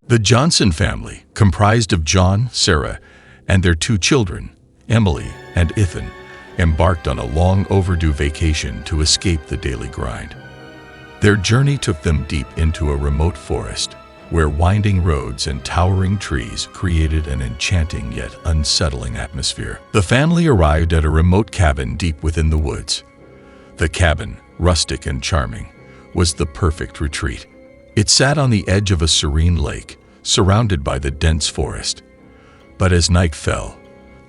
The Johnson family, comprised of John, Sarah, and their 2 children, Emily and Ethan, embarked on a long overdue vacation to escape the daily grind. Their journey took them deep into a remote forest, where winding roads and towering trees created an enchanting yet unsettling atmosphere. The family arrived at a remote cabin deep within the woods. The cabin, rustic and charming, was the perfect retreat. It sat on the edge of a serene lake, surrounded by the dense forest. But as night fell,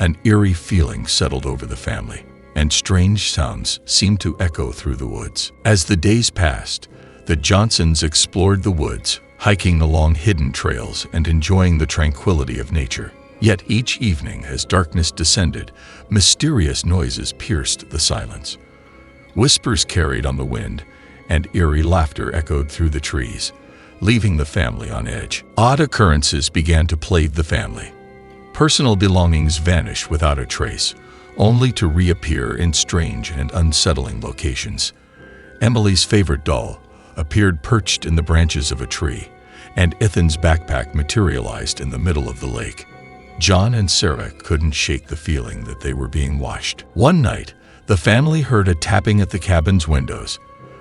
an eerie feeling settled over the family, and strange sounds seemed to echo through the woods. As the days passed, the Johnsons explored the woods, hiking along hidden trails and enjoying the tranquility of nature. Yet each evening, as darkness descended, mysterious noises pierced the silence. Whispers carried on the wind, and eerie laughter echoed through the trees, leaving the family on edge. Odd occurrences began to plague the family. Personal belongings vanished without a trace, only to reappear in strange and unsettling locations. Emily's favorite doll appeared perched in the branches of a tree, and Ethan's backpack materialized in the middle of the lake. John and Sarah couldn't shake the feeling that they were being watched. One night, the family heard a tapping at the cabin's windows.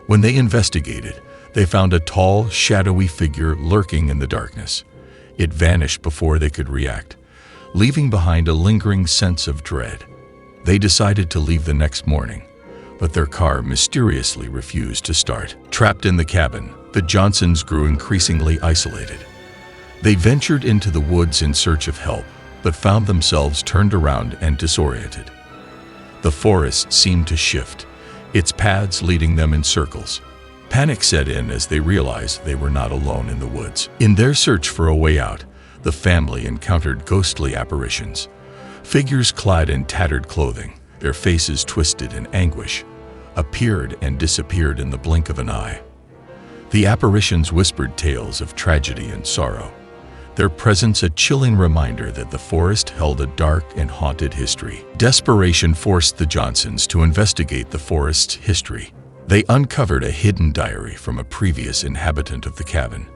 When they investigated, they found a tall, shadowy figure lurking in the darkness. It vanished before they could react, leaving behind a lingering sense of dread. They decided to leave the next morning, but their car mysteriously refused to start. Trapped in the cabin, the Johnsons grew increasingly isolated. They ventured into the woods in search of help, but found themselves turned around and disoriented. The forest seemed to shift, its paths leading them in circles. Panic set in as they realized they were not alone in the woods. In their search for a way out, the family encountered ghostly apparitions. Figures clad in tattered clothing, their faces twisted in anguish, appeared and disappeared in the blink of an eye. The apparitions whispered tales of tragedy and sorrow, their presence a chilling reminder that the forest held a dark and haunted history. Desperation forced the Johnsons to investigate the forest's history. They uncovered a hidden diary from a previous inhabitant of the cabin,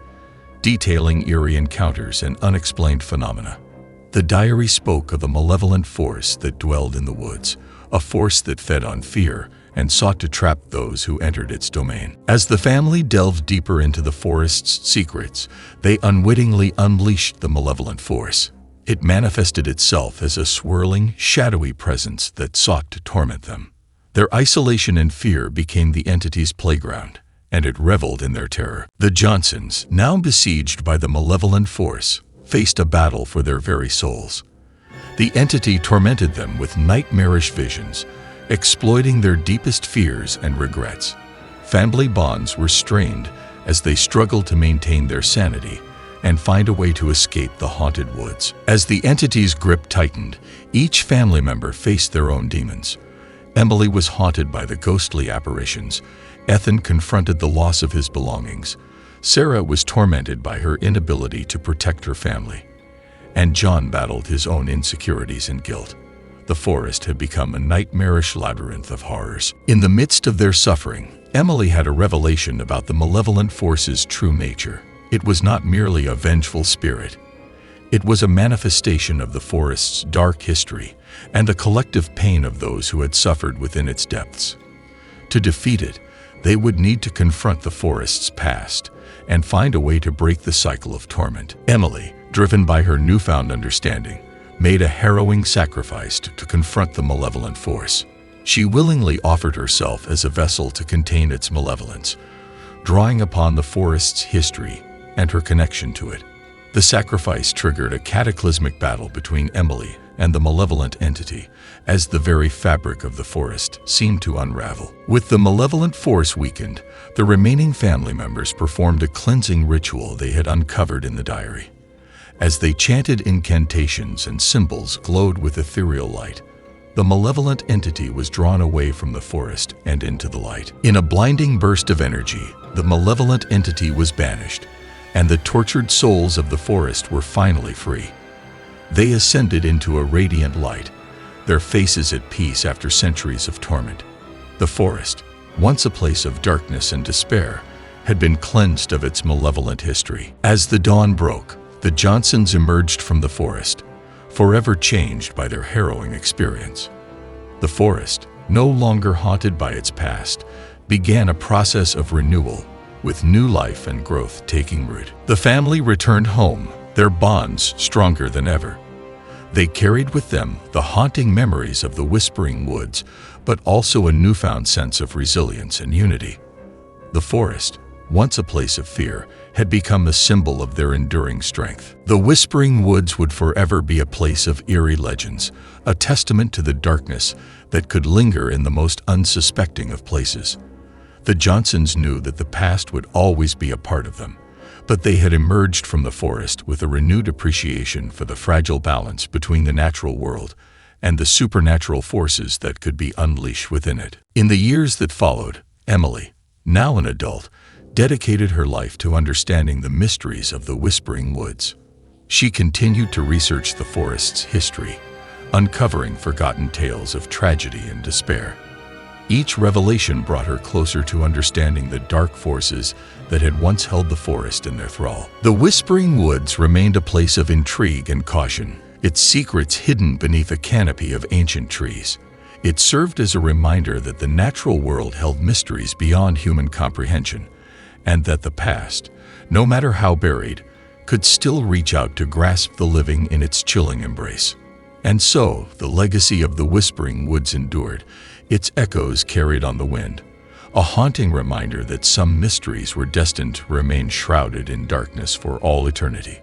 detailing eerie encounters and unexplained phenomena. The diary spoke of a malevolent force that dwelled in the woods, a force that fed on fear and sought to trap those who entered its domain. As the family delved deeper into the forest's secrets, they unwittingly unleashed the malevolent force. It manifested itself as a swirling, shadowy presence that sought to torment them. Their isolation and fear became the entity's playground, and it reveled in their terror. The Johnsons, now besieged by the malevolent force, faced a battle for their very souls. The entity tormented them with nightmarish visions, exploiting their deepest fears and regrets. Family bonds were strained as they struggled to maintain their sanity and find a way to escape the haunted woods. As the entity's grip tightened, each family member faced their own demons. Emily was haunted by the ghostly apparitions. Ethan confronted the loss of his belongings. Sarah was tormented by her inability to protect her family. And John battled his own insecurities and guilt. The forest had become a nightmarish labyrinth of horrors. In the midst of their suffering, Emily had a revelation about the malevolent force's true nature. It was not merely a vengeful spirit. It was a manifestation of the forest's dark history and the collective pain of those who had suffered within its depths. To defeat it, they would need to confront the forest's past and find a way to break the cycle of torment. Emily, driven by her newfound understanding, made a harrowing sacrifice to confront the malevolent force. She willingly offered herself as a vessel to contain its malevolence, drawing upon the forest's history and her connection to it. The sacrifice triggered a cataclysmic battle between Emily and the malevolent entity, as the very fabric of the forest seemed to unravel. With the malevolent force weakened, the remaining family members performed a cleansing ritual they had uncovered in the diary. As they chanted incantations and symbols glowed with ethereal light, the malevolent entity was drawn away from the forest and into the light. In a blinding burst of energy, the malevolent entity was banished, and the tortured souls of the forest were finally free. They ascended into a radiant light, their faces at peace after centuries of torment. The forest, once a place of darkness and despair, had been cleansed of its malevolent history. As the dawn broke, the Johnsons emerged from the forest, forever changed by their harrowing experience. The forest, no longer haunted by its past, began a process of renewal, with new life and growth taking root. The family returned home, their bonds stronger than ever. They carried with them the haunting memories of the Whispering Woods, but also a newfound sense of resilience and unity. The forest, once a place of fear, had become a symbol of their enduring strength. The Whispering Woods would forever be a place of eerie legends, a testament to the darkness that could linger in the most unsuspecting of places. The Johnsons knew that the past would always be a part of them, but they had emerged from the forest with a renewed appreciation for the fragile balance between the natural world and the supernatural forces that could be unleashed within it. In the years that followed, Emily, now an adult, dedicated her life to understanding the mysteries of the Whispering Woods. She continued to research the forest's history, uncovering forgotten tales of tragedy and despair. Each revelation brought her closer to understanding the dark forces that had once held the forest in their thrall. The Whispering Woods remained a place of intrigue and caution, its secrets hidden beneath a canopy of ancient trees. It served as a reminder that the natural world held mysteries beyond human comprehension, and that the past, no matter how buried, could still reach out to grasp the living in its chilling embrace. And so, the legacy of the Whispering Woods endured, its echoes carried on the wind, a haunting reminder that some mysteries were destined to remain shrouded in darkness for all eternity.